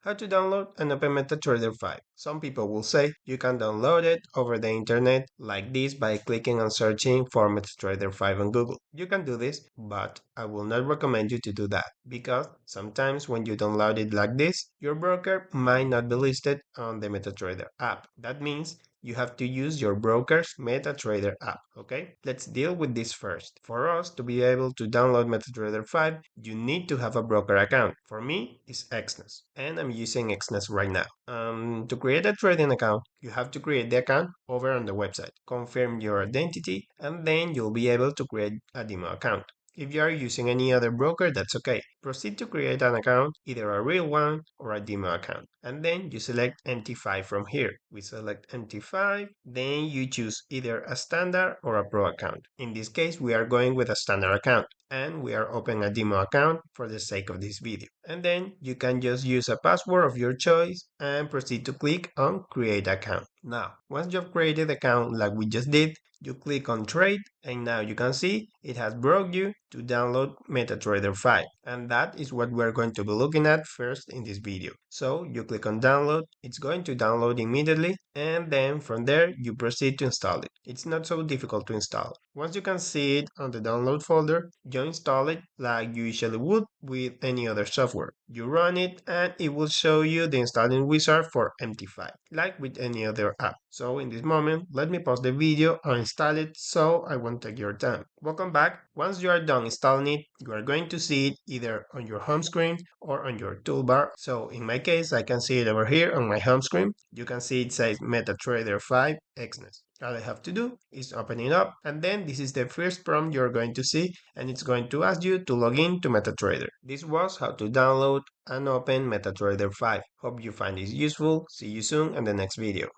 How to download and open MetaTrader 5. Some people will say you can download it over the internet like this by clicking and searching for MetaTrader 5 on Google. You can do this, but I will not recommend you to do that because sometimes when you download it like this, your broker might not be listed on the MetaTrader app. That means you have to use your broker's MetaTrader app, okay? Let's deal with this first. For us to be able to download MetaTrader 5, you need to have a broker account. For me, it's Exness, and I'm using Exness right now. To create a trading account, you have to create the account over on the website, confirm your identity, and then you'll be able to create a demo account. If you are using any other broker, that's okay. Proceed to create an account, either a real one or a demo account. And then you select MT5 from here. We select MT5, then you choose either a standard or a pro account. In this case, we are going with a standard account and we are opening a demo account for the sake of this video. And then you can just use a password of your choice and proceed to click on create account. Now, once you've created the account like we just did, you click on trade and now you can see it has brought you to download MetaTrader 5, and that is what we're going to be looking at first in this video. So you click on download, it's going to download immediately, and then from there you proceed to install it. It's not so difficult to install. Once you can see it on the download folder, you install it like you usually would with any other software. You run it and it will show you the installing wizard for MT5, like with any other app. So in this moment, let me pause the video and install it so I won't take your time. Welcome back. Once you are done installing it, you are going to see it either on your home screen or on your toolbar. So in my case, I can see it over here on my home screen. You can see it says MetaTrader 5 Exness. All I have to do is open it up, and then this is the first prompt you're going to see, and it's going to ask you to log in to MetaTrader. This was how to download and open MetaTrader 5. Hope you find this useful. See you soon in the next video.